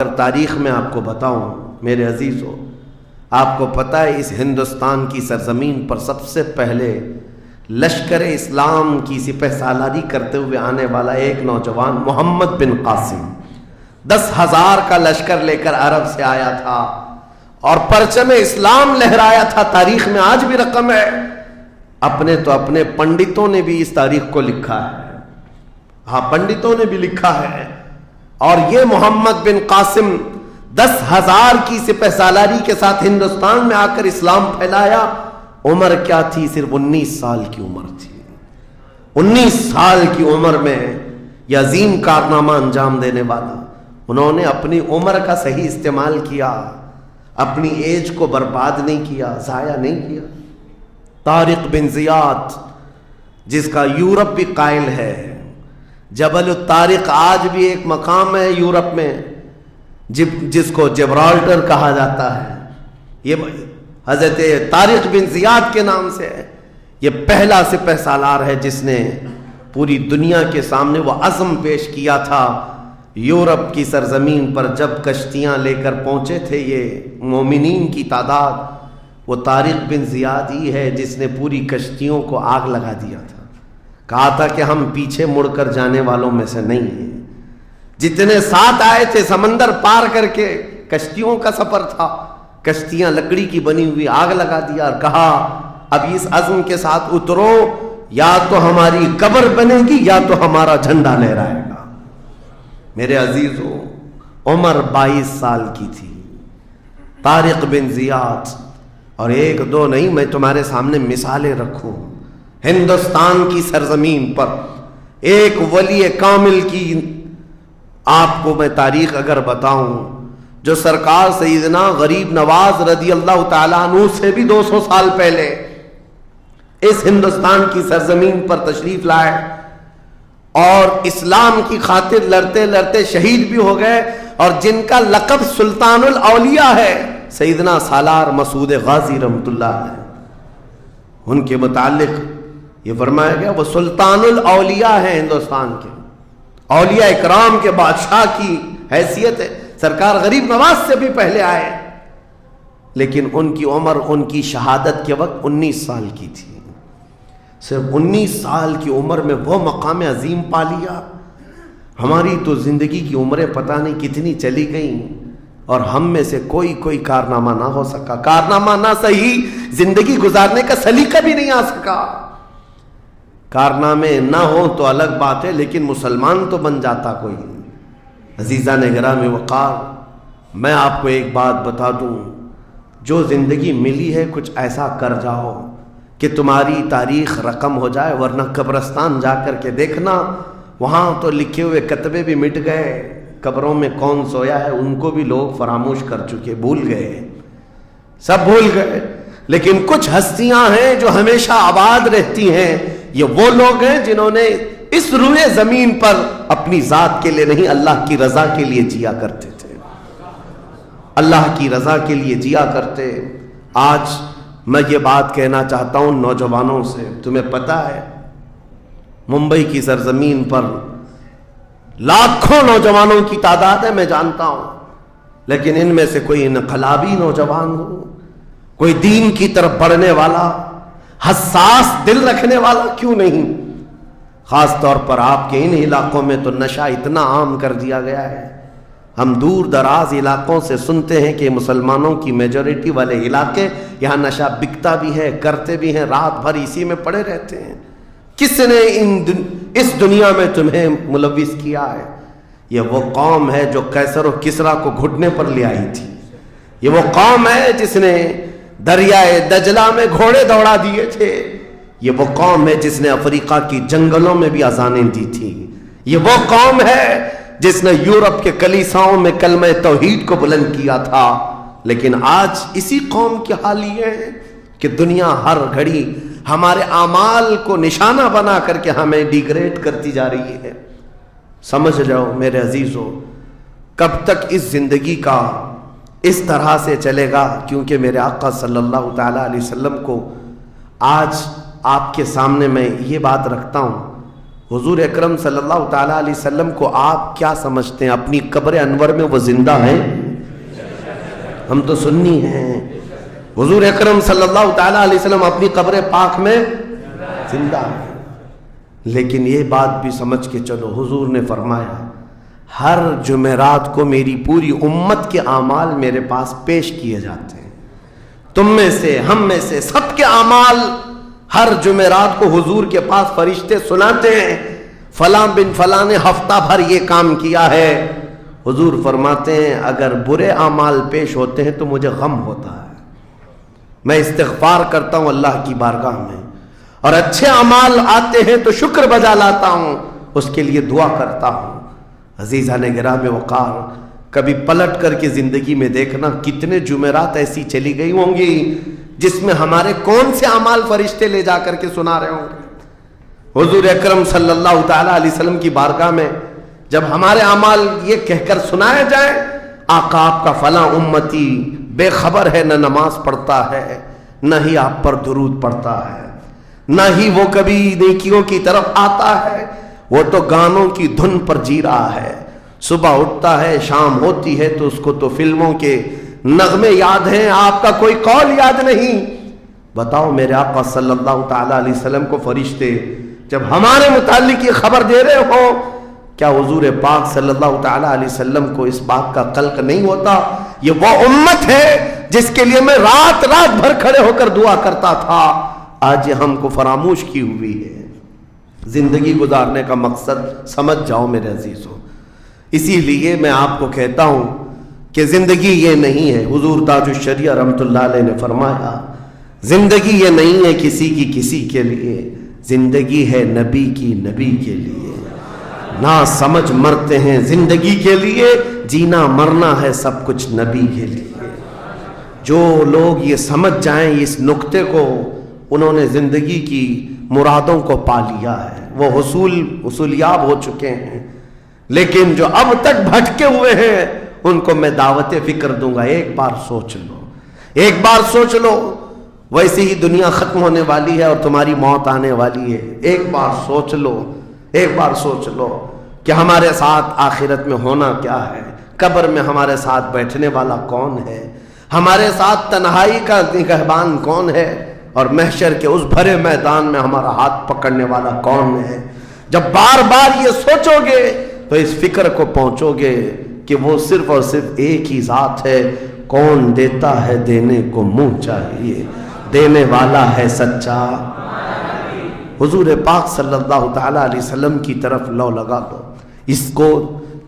اگر تاریخ میں آپ کو بتاؤں میرے عزیزو، آپ کو پتہ ہے اس ہندوستان کی سرزمین پر سب سے پہلے لشکر اسلام کی سپہ سالاری کرتے ہوئے آنے والا ایک نوجوان محمد بن قاسم 10,000 کا لشکر لے کر عرب سے آیا تھا اور پرچم اسلام لہرایا تھا۔ تاریخ میں آج بھی رقم ہے، اپنے پنڈتوں نے بھی اس تاریخ کو لکھا ہے، ہاں پنڈتوں نے بھی لکھا ہے۔ اور یہ محمد بن قاسم 10,000 کی سپہ سالاری کے ساتھ ہندوستان میں آ کر اسلام پھیلایا۔ عمر کیا تھی؟ صرف 19 سال کی عمر تھی۔ 19 سال کی عمر میں یہ عظیم کارنامہ انجام دینے والا، انہوں نے اپنی عمر کا صحیح استعمال کیا، اپنی ایج کو برباد نہیں کیا، ضائع نہیں کیا۔ طارق بن زیاد، جس کا یورپ بھی قائل ہے، جبل الطارق آج بھی ایک مقام ہے یورپ میں جس کو جبرالٹر کہا جاتا ہے، یہ حضرت طارق بن زیاد کے نام سے ہے۔ یہ پہلا سپہ سالار ہے جس نے پوری دنیا کے سامنے وہ عزم پیش کیا تھا۔ یورپ کی سرزمین پر جب کشتیاں لے کر پہنچے تھے یہ مومنین کی تعداد، وہ طارق بن زیاد ہی ہے جس نے پوری کشتیوں کو آگ لگا دیا تھا۔ کہا تھا کہ ہم پیچھے مڑ کر جانے والوں میں سے نہیں ہیں۔ جتنے ساتھ آئے تھے سمندر پار کر کے، کشتیوں کا سفر تھا، کشتیاں لکڑی کی بنی ہوئی، آگ لگا دیا اور کہا اب اس عزم کے ساتھ اترو، یا تو ہماری قبر بنے گی یا تو ہمارا جھنڈا لہرائے گا۔ میرے عزیزو، عمر 22 سال کی تھی طارق بن زیاد، اور ایک دو نہیں، میں تمہارے سامنے مثالیں رکھوں۔ ہندوستان کی سرزمین پر ایک ولی کامل کی آپ کو میں تاریخ اگر بتاؤں، جو سرکار سیدنا غریب نواز رضی اللہ تعالیٰ عنہ سے بھی 200 سال پہلے اس ہندوستان کی سرزمین پر تشریف لائے اور اسلام کی خاطر لڑتے لڑتے شہید بھی ہو گئے، اور جن کا لقب سلطان الاولیاء ہے، سیدنا سالار مسعود غازی رحمۃ اللہ علیہ، ان کے متعلق یہ فرمایا گیا وہ سلطان الاولیاء ہیں، ہندوستان کے اولیاء اکرام کے بادشاہ کی حیثیت ہے۔ سرکار غریب نواز سے بھی پہلے آئے، لیکن ان کی عمر ان کی شہادت کے وقت 19 سال کی تھی۔ صرف 19 سال کی عمر میں وہ مقام عظیم پا لیا۔ ہماری تو زندگی کی عمریں پتہ نہیں کتنی چلی گئیں، اور ہم میں سے کوئی کارنامہ نہ ہو سکا، کارنامہ نہ صحیح زندگی گزارنے کا سلیقہ بھی نہیں آ سکا۔ کارنامے نہ ہوں تو الگ بات ہے، لیکن مسلمان تو بن جاتا کوئی۔ عزیزان گرامی وقار، میں آپ کو ایک بات بتا دوں، جو زندگی ملی ہے کچھ ایسا کر جاؤ کہ تمہاری تاریخ رقم ہو جائے، ورنہ قبرستان جا کر کے دیکھنا، وہاں تو لکھے ہوئے کتبے بھی مٹ گئے، قبروں میں کون سویا ہے ان کو بھی لوگ فراموش کر چکے، بھول گئے، سب بھول گئے۔ لیکن کچھ ہستیاں ہیں جو ہمیشہ آباد رہتی ہیں، یہ وہ لوگ ہیں جنہوں نے اس روئے زمین پر اپنی ذات کے لیے نہیں، اللہ کی رضا کے لیے جیا کرتے تھے، اللہ کی رضا کے لیے جیا کرتے۔ آج میں یہ بات کہنا چاہتا ہوں نوجوانوں سے، تمہیں پتہ ہے ممبئی کی سرزمین پر لاکھوں نوجوانوں کی تعداد ہے، میں جانتا ہوں، لیکن ان میں سے کوئی انقلابی نوجوان ہو، کوئی دین کی طرف بڑھنے والا، حساس دل رکھنے والا کیوں نہیں؟ خاص طور پر آپ کے ان علاقوں میں تو نشہ اتنا عام کر دیا گیا ہے، ہم دور دراز علاقوں سے سنتے ہیں کہ مسلمانوں کی میجورٹی والے علاقے، یہاں نشہ بکتا بھی ہے، کرتے بھی ہیں، رات بھر اسی میں پڑے رہتے ہیں۔ کس نے اس دنیا میں تمہیں ملوث کیا ہے؟ یہ وہ قوم ہے جو قیصر و کسریٰ کو گھٹنے پر لے آئی تھی، یہ وہ قوم ہے جس نے دریائے دجلہ میں گھوڑے دوڑا دیے تھے، یہ وہ قوم ہے جس نے افریقہ کی جنگلوں میں بھی اذانیں دی تھی، یہ وہ قوم ہے جس نے یورپ کے کلیساؤں میں کلمہ توحید کو بلند کیا تھا۔ لیکن آج اسی قوم کی حال یہ ہے کہ دنیا ہر گھڑی ہمارے اعمال کو نشانہ بنا کر کے ہمیں ڈیگریڈ کرتی جا رہی ہے۔ سمجھ جاؤ میرے عزیزو، کب تک اس زندگی کا اس طرح سے چلے گا؟ کیونکہ میرے آقا صلی اللہ تعالیٰ علیہ وسلم کو آج آپ کے سامنے میں یہ بات رکھتا ہوں، حضور اکرم صلی اللہ تعالیٰ علیہ وسلم کو آپ کیا سمجھتے ہیں؟ اپنی قبر انور میں وہ زندہ ہیں؟ ہم تو سنی ہیں۔ حضور اکرم صلی اللہ تعالیٰ علیہ وسلم اپنی قبر پاک میں زندہ ہیں، لیکن یہ بات بھی سمجھ کے چلو، حضور نے فرمایا ہر جمعرات کو میری پوری امت کے اعمال میرے پاس پیش کیے جاتے ہیں، تم میں سے، ہم میں سے، سب کے اعمال ہر جمعرات کو حضور کے پاس فرشتے سناتے ہیں، فلاں بن فلاں نے ہفتہ بھر یہ کام کیا ہے۔ حضور فرماتے ہیں اگر برے اعمال پیش ہوتے ہیں تو مجھے غم ہوتا ہے، میں استغفار کرتا ہوں اللہ کی بارگاہ میں، اور اچھے اعمال آتے ہیں تو شکر بجا لاتا ہوں، اس کے لیے دعا کرتا ہوں۔ عزیزان گرامی وقار، کبھی پلٹ کر کے زندگی میں دیکھنا کتنے جمعرات ایسی چلی گئی ہوں گی جس میں ہمارے کون سے اعمال فرشتے لے جا کر کے سنا رہے ہوں گے۔ حضور اکرم صلی اللہ تعالیٰ علیہ وسلم کی بارگاہ میں جب ہمارے اعمال یہ کہہ کر سنائے جائیں آقا آپ کا فلاں امتی بے خبر ہے، نہ نماز پڑھتا ہے، نہ ہی آپ پر درود پڑھتا ہے، نہ ہی وہ کبھی نیکیوں کی طرف آتا ہے، وہ تو گانوں کی دھن پر جی رہا ہے، صبح اٹھتا ہے شام ہوتی ہے تو اس کو تو فلموں کے نغمے یاد ہیں، آپ کا کوئی قول یاد نہیں۔ بتاؤ میرے آقا صلی اللہ تعالیٰ علیہ وسلم کو فرشتے جب ہمارے متعلق یہ خبر دے رہے ہو، کیا حضور پاک صلی اللہ تعالیٰ علیہ وسلم کو اس بات کا قلق نہیں ہوتا؟ یہ وہ امت ہے جس کے لیے میں رات رات بھر کھڑے ہو کر دعا کرتا تھا، آج یہ ہم کو فراموش کی ہوئی ہے۔ زندگی گزارنے کا مقصد سمجھ جاؤ میرے عزیزوں، اسی لیے میں آپ کو کہتا ہوں کہ زندگی یہ نہیں ہے، حضور تاج الشریعہ رحمۃ اللہ علیہ نے فرمایا زندگی یہ نہیں ہے کسی کی کسی کے لیے، زندگی ہے نبی کی نبی کے لیے، نہ سمجھ مرتے ہیں زندگی کے لیے، جینا مرنا ہے سب کچھ نبی کے لیے۔ جو لوگ یہ سمجھ جائیں اس نقطے کو، انہوں نے زندگی کی مرادوں کو پا لیا ہے، وہ حصولیاب ہو چکے ہیں۔ لیکن جو اب تک بھٹکے ہوئے ہیں ان کو میں دعوت فکر دوں گا، ایک بار سوچ لو، ایک بار سوچ لو، ویسے ہی دنیا ختم ہونے والی ہے اور تمہاری موت آنے والی ہے، ایک بار سوچ لو، ایک بار سوچ لو کہ ہمارے ساتھ آخرت میں ہونا کیا ہے، قبر میں ہمارے ساتھ بیٹھنے والا کون ہے، ہمارے ساتھ تنہائی کا نگہبان کون ہے، اور محشر کے اس بھرے میدان میں ہمارا ہاتھ پکڑنے والا کون ہے۔ جب بار بار یہ سوچو گے تو اس فکر کو پہنچو گے کہ وہ صرف اور صرف ایک ہی ذات ہے، کون دیتا ہے دینے کو منہ چاہیے، دینے والا ہے سچا۔ حضور پاک صلی اللہ تعالیٰ علیہ وسلم کی طرف لو لگا دو۔ اس کو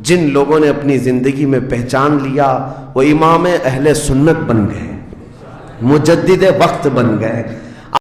جن لوگوں نے اپنی زندگی میں پہچان لیا وہ امام اہل سنت بن گئے، مجدد وقت بن گئے،